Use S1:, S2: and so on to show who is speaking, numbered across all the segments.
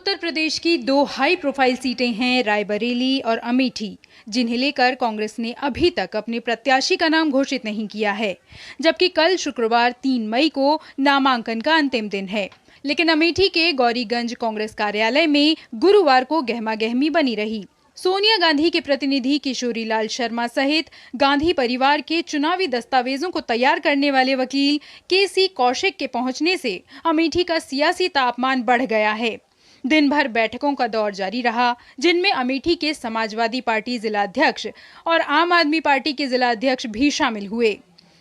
S1: उत्तर प्रदेश की दो high profile सीटें हैं रायबरेली और अमेठी, जिन्हें लेकर कांग्रेस ने अभी तक अपने प्रत्याशी का नाम घोषित नहीं किया है। जबकि कल शुक्रवार 3 मई को नामांकन का अंतिम दिन है। लेकिन अमेठी के गौरीगंज कांग्रेस कार्यालय में गुरुवार को गहमागहमी बनी रही। सोनिया गांधी के प्रतिनिधि किशोरीलाल शर्मा सहित गांधी परिवार के चुनावी दस्तावेजों को तैयार करने वाले वकील केसी कौशिक के पहुंचने से अमेठी का सियासी तापमान बढ़ गया है। दिन भर बैठकों का दौर जारी रहा, जिनमें अमेठी के समाजवादी पार्टी जिलाध्यक्ष और आम आदमी पार्टी के जिलाध्यक्ष भी शामिल हुए,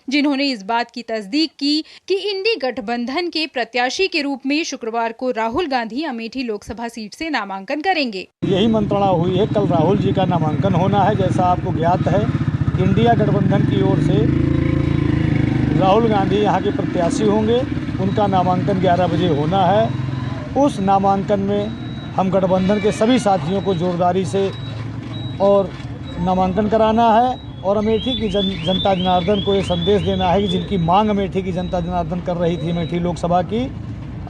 S1: जिन्होंने इस बात की तस्दीक की कि इंडी गठबंधन के प्रत्याशी के रूप में शुक्रवार को राहुल गांधी अमेठी लोकसभा सीट से नामांकन करेंगे।
S2: यही मंत्रणा हुई है, कल राहुल जी का नामांकन होना है। जैसा आपको ज्ञात है, इंडिया गठबंधन की ओर से राहुल गांधी यहाँ के प्रत्याशी होंगे। उनका नामांकन 11 बजे होना है। उस नामांकन में हम गठबंधन के सभी साथियों को जोरदारी से और नामांकन कराना है और अमेठी की जनता जनार्दन को ये संदेश देना है कि जिनकी मांग अमेठी की जनता जनार्दन कर रही थी, अमेठी लोकसभा की,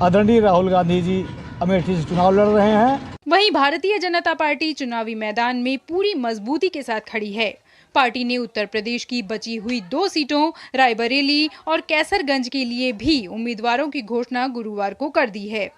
S2: आदरणीय राहुल गांधी जी अमेठी से चुनाव लड़ रहे हैं।
S1: वहीं भारतीय जनता पार्टी चुनावी मैदान में पूरी मजबूती के साथ खड़ी है। पार्टी ने उत्तर प्रदेश की बची हुई 2 सीटों रायबरेली और कैसरगंज के लिए भी उम्मीदवारों की घोषणा गुरुवार को कर दी है।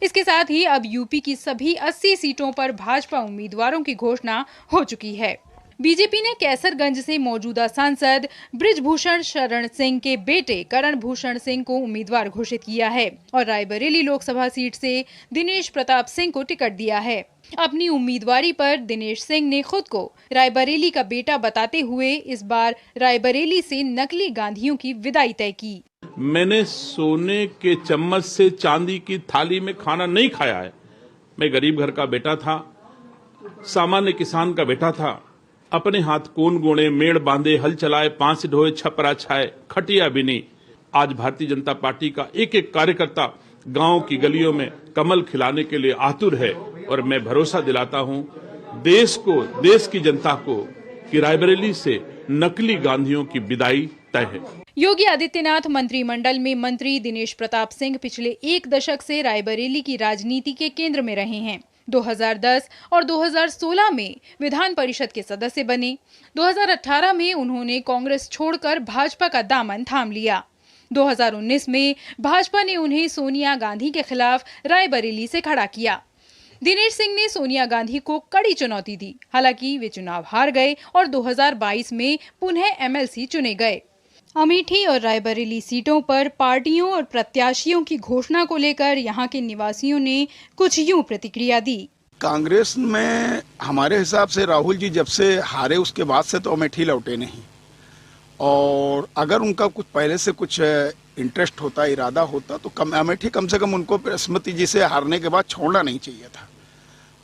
S1: इसके साथ ही अब यूपी की सभी 80 सीटों पर भाजपा उम्मीदवारों की घोषणा हो चुकी है। बीजेपी ने कैसरगंज से मौजूदा सांसद बृजभूषण शरण सिंह के बेटे करण भूषण सिंह को उम्मीदवार घोषित किया है और रायबरेली लोकसभा सीट से दिनेश प्रताप सिंह को टिकट दिया है। अपनी उम्मीदवारी पर दिनेश सिंह ने खुद को रायबरेली का बेटा बताते हुए इस बार रायबरेली से नकली गांधियों की विदाई तय की।
S3: मैंने सोने के चम्मच से चांदी की थाली में खाना नहीं खाया है। मैं गरीब घर का बेटा था, सामान्य किसान का बेटा था। अपने हाथ कोन गोणे, मेड़ बांधे, हल चलाए, पांच ढोए, छपरा छाए, खटिया बिनी। आज भारतीय जनता पार्टी का एक एक कार्यकर्ता गांव की गलियों में कमल खिलाने के लिए आतुर है और मैं भरोसा दिलाता हूं देश को, देश की जनता को कि रायबरेली से नकली गांधियों की विदाई तय है।
S1: योगी आदित्यनाथ मंत्रिमंडल में मंत्री दिनेश प्रताप सिंह पिछले 1 दशक से रायबरेली की राजनीति के केंद्र में रहे हैं। 2010 और 2016 में विधान परिषद के सदस्य बने। 2018 में उन्होंने कांग्रेस छोड़कर भाजपा का दामन थाम लिया। 2019 में भाजपा ने उन्हें सोनिया गांधी के खिलाफ रायबरेली से खड़ा किया। दिनेश सिंह ने सोनिया गांधी को कड़ी चुनौती दी, हालांकि वे चुनाव हार गए और 2022 में पुनः एमएलसी चुने गए। अमेठी और रायबरेली सीटों पर पार्टियों और प्रत्याशियों की घोषणा को लेकर यहां के निवासियों ने कुछ यूं प्रतिक्रिया दी।
S4: कांग्रेस में हमारे हिसाब से राहुल जी जब से हारे उसके बाद से तो अमेठी लौटे नहीं, और अगर उनका कुछ पहले से कुछ इंटरेस्ट होता, इरादा होता, तो अमेठी कम से कम उनको स्मृति जी से हारने के बाद छोड़ना नहीं चाहिए था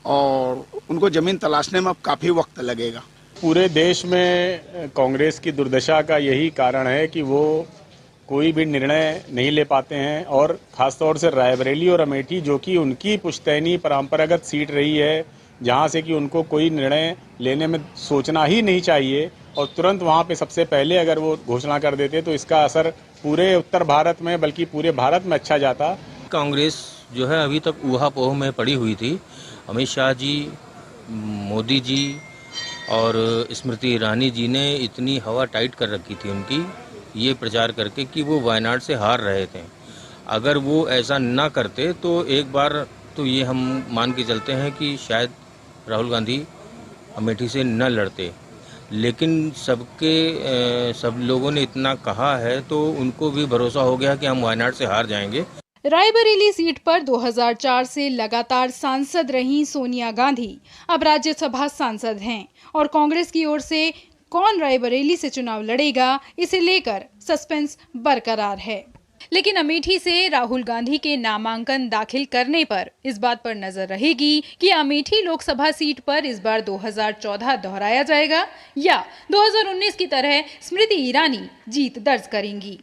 S4: और उनको जमीन तलाशने में अब काफी वक्त लगेगा।
S5: पूरे देश में कांग्रेस की दुर्दशा का यही कारण है कि वो कोई भी निर्णय नहीं ले पाते हैं और खासतौर से रायबरेली और अमेठी, जो कि उनकी पुश्तैनी परंपरागत सीट रही है, जहां से कि उनको कोई निर्णय लेने में सोचना ही नहीं चाहिए और तुरंत वहां पे सबसे पहले अगर वो घोषणा कर देते तो इसका असर पूरे उत्तर भारत में बल्कि पूरे भारत में अच्छा जाता।
S6: कांग्रेस जो है अभी तक ऊहापोह में पड़ी हुई थी। अमित शाह जी, मोदी जी और स्मृति ईरानी जी ने इतनी हवा टाइट कर रखी थी उनकी, ये प्रचार करके कि वो वायनाड से हार रहे थे। अगर वो ऐसा ना करते तो एक बार तो ये हम मान के चलते हैं कि शायद राहुल गांधी अमेठी से न लड़ते, लेकिन सब लोगों ने इतना कहा है तो उनको भी भरोसा हो गया कि हम वायनाड से हार जाएंगे।
S1: रायबरेली सीट पर 2004 से लगातार सांसद रही सोनिया गांधी अब राज्यसभा सांसद हैं और कांग्रेस की ओर से कौन रायबरेली से चुनाव लड़ेगा, इसे लेकर सस्पेंस बरकरार है। लेकिन अमेठी से राहुल गांधी के नामांकन दाखिल करने पर इस बात पर नजर रहेगी कि अमेठी लोकसभा सीट पर इस बार 2014 दोहराया जाएगा या 2019 की तरह स्मृति ईरानी जीत दर्ज करेंगी।